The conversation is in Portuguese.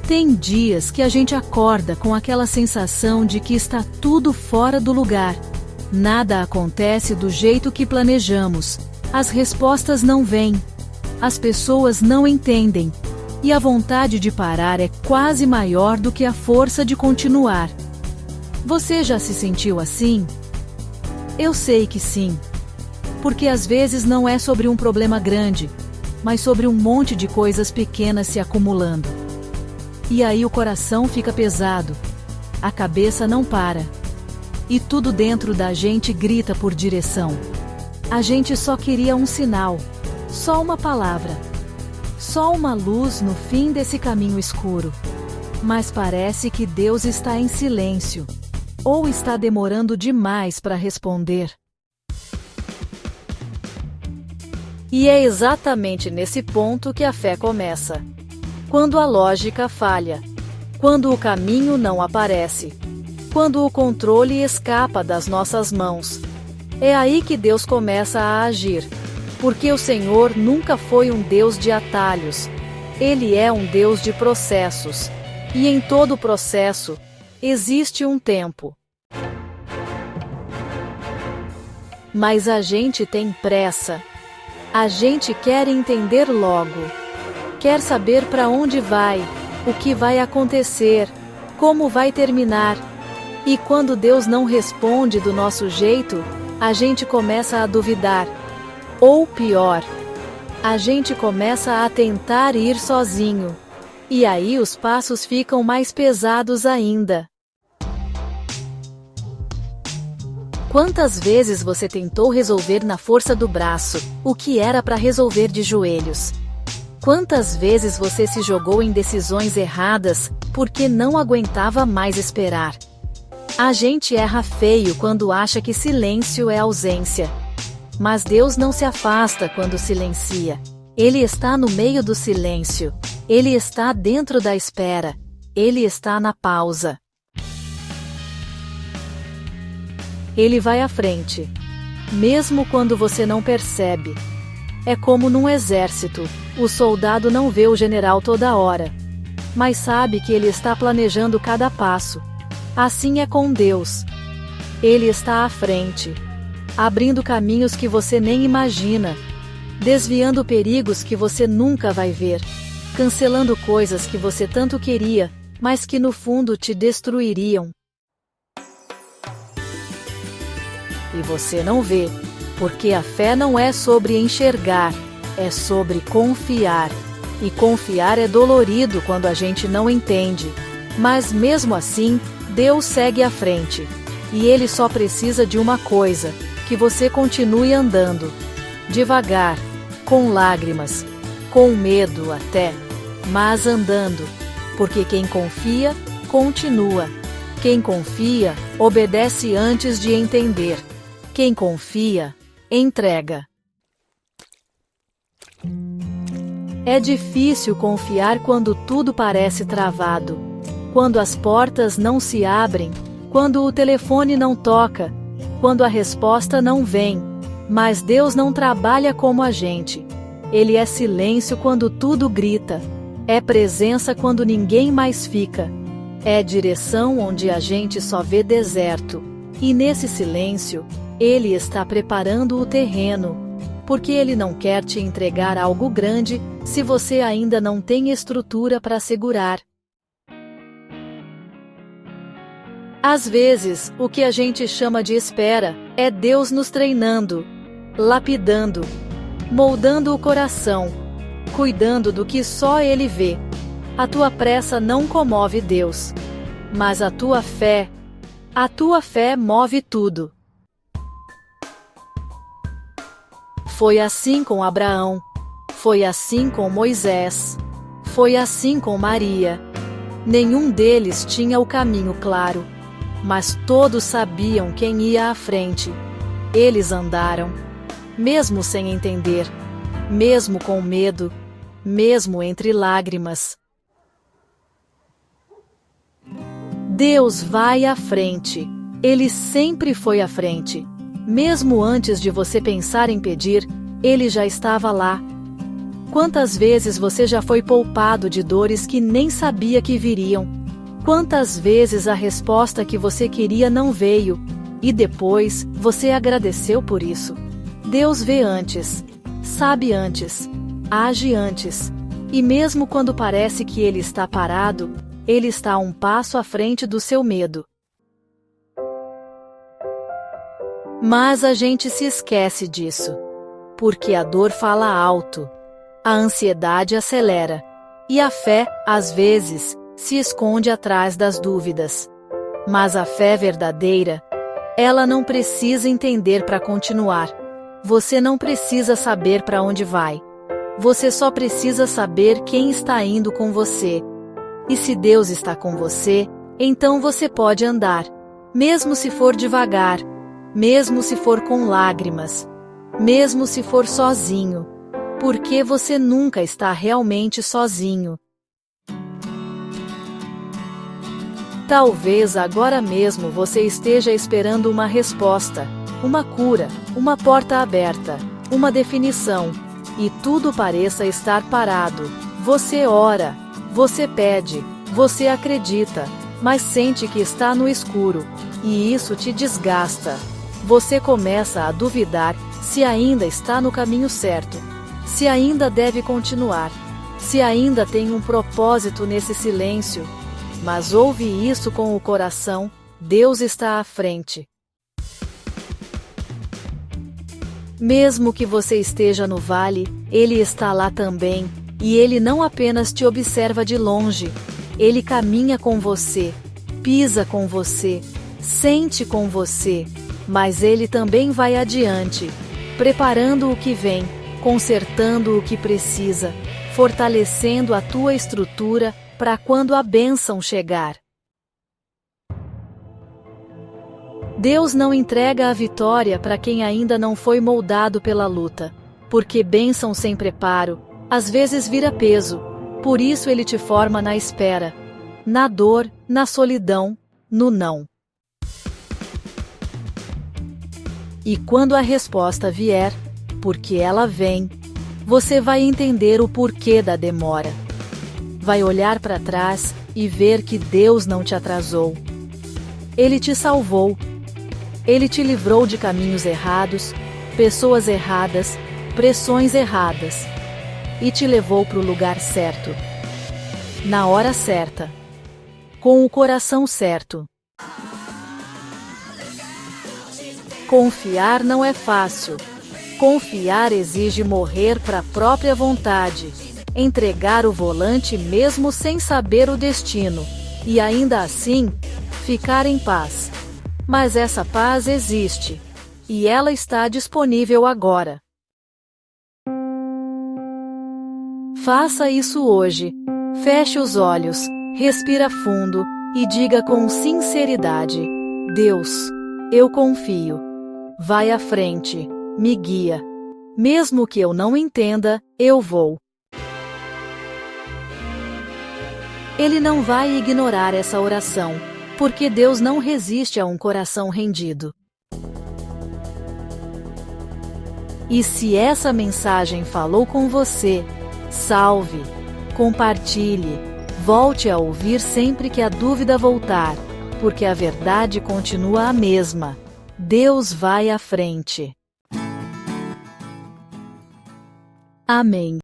Tem dias que a gente acorda com aquela sensação de que está tudo fora do lugar. Nada acontece do jeito que planejamos. As respostas não vêm. As pessoas não entendem. E a vontade de parar é quase maior do que a força de continuar. Você já se sentiu assim? Eu sei que sim. Porque às vezes não é sobre um problema grande, mas sobre um monte de coisas pequenas se acumulando. E aí o coração fica pesado, a cabeça não para. E tudo dentro da gente grita por direção. A gente só queria um sinal, só uma palavra, só uma luz no fim desse caminho escuro. Mas parece que Deus está em silêncio, ou está demorando demais para responder. E é exatamente nesse ponto que a fé começa. Quando a lógica falha, quando o caminho não aparece, quando o controle escapa das nossas mãos. É aí que Deus começa a agir, porque o Senhor nunca foi um Deus de atalhos. Ele é um Deus de processos, e em todo processo, existe um tempo. Mas a gente tem pressa. A gente quer entender logo. Quer saber para onde vai, o que vai acontecer, como vai terminar. E quando Deus não responde do nosso jeito, a gente começa a duvidar. Ou pior, a gente começa a tentar ir sozinho. E aí os passos ficam mais pesados ainda. Quantas vezes você tentou resolver na força do braço o que era para resolver de joelhos? Quantas vezes você se jogou em decisões erradas porque não aguentava mais esperar? A gente erra feio quando acha que silêncio é ausência. Mas Deus não se afasta quando silencia. Ele está no meio do silêncio. Ele está dentro da espera. Ele está na pausa. Ele vai à frente, mesmo quando você não percebe. É como num exército, o soldado não vê o general toda hora, mas sabe que ele está planejando cada passo. Assim é com Deus. Ele está à frente, abrindo caminhos que você nem imagina, desviando perigos que você nunca vai ver, cancelando coisas que você tanto queria, mas que no fundo te destruiriam. E você não vê, porque a fé não é sobre enxergar, é sobre confiar. E confiar é dolorido quando a gente não entende. Mas mesmo assim, Deus segue à frente. E Ele só precisa de uma coisa, que você continue andando. Devagar, com lágrimas, com medo até, mas andando. Porque quem confia, continua. Quem confia, obedece antes de entender. Quem confia, entrega. É difícil confiar quando tudo parece travado. Quando as portas não se abrem, quando o telefone não toca, quando a resposta não vem. Mas Deus não trabalha como a gente. Ele é silêncio quando tudo grita. É presença quando ninguém mais fica. É direção onde a gente só vê deserto. E nesse silêncio, Ele está preparando o terreno, porque Ele não quer te entregar algo grande se você ainda não tem estrutura para segurar. Às vezes, o que a gente chama de espera é Deus nos treinando, lapidando, moldando o coração, cuidando do que só Ele vê. A tua pressa não comove Deus, mas a tua fé move tudo. Foi assim com Abraão, foi assim com Moisés, foi assim com Maria. Nenhum deles tinha o caminho claro, mas todos sabiam quem ia à frente. Eles andaram, mesmo sem entender, mesmo com medo, mesmo entre lágrimas. Deus vai à frente. Ele sempre foi à frente. Mesmo antes de você pensar em pedir, Ele já estava lá. Quantas vezes você já foi poupado de dores que nem sabia que viriam? Quantas vezes a resposta que você queria não veio, e depois, você agradeceu por isso? Deus vê antes, sabe antes, age antes, e mesmo quando parece que Ele está parado, Ele está um passo à frente do seu medo. Mas a gente se esquece disso. Porque a dor fala alto, a ansiedade acelera, e a fé, às vezes, se esconde atrás das dúvidas. Mas a fé verdadeira, ela não precisa entender para continuar. Você não precisa saber para onde vai. Você só precisa saber quem está indo com você. E se Deus está com você, então você pode andar, mesmo se for devagar, mesmo se for com lágrimas, mesmo se for sozinho, porque você nunca está realmente sozinho. Talvez agora mesmo você esteja esperando uma resposta, uma cura, uma porta aberta, uma definição, e tudo pareça estar parado. Você ora, você pede, você acredita, mas sente que está no escuro, e isso te desgasta. Você começa a duvidar se ainda está no caminho certo, se ainda deve continuar, se ainda tem um propósito nesse silêncio. Mas ouve isso com o coração: Deus está à frente. Mesmo que você esteja no vale, Ele está lá também, e Ele não apenas te observa de longe, Ele caminha com você, pisa com você, sente com você, mas Ele também vai adiante, preparando o que vem, consertando o que precisa, fortalecendo a tua estrutura para quando a bênção chegar. Deus não entrega a vitória para quem ainda não foi moldado pela luta, porque bênção sem preparo, às vezes vira peso, por isso Ele te forma na espera, na dor, na solidão, no não. E quando a resposta vier, porque ela vem, você vai entender o porquê da demora. Vai olhar para trás e ver que Deus não te atrasou. Ele te salvou. Ele te livrou de caminhos errados, pessoas erradas, pressões erradas. E te levou para o lugar certo. Na hora certa. Com o coração certo. Confiar não é fácil. Confiar exige morrer para a própria vontade, entregar o volante mesmo sem saber o destino, e ainda assim, ficar em paz. Mas essa paz existe, e ela está disponível agora. Faça isso hoje. Feche os olhos, respira fundo, e diga com sinceridade: Deus, eu confio. Vai à frente, me guia. Mesmo que eu não entenda, eu vou. Ele não vai ignorar essa oração, porque Deus não resiste a um coração rendido. E se essa mensagem falou com você, salve, compartilhe, volte a ouvir sempre que a dúvida voltar, porque a verdade continua a mesma. Deus vai à frente. Amém.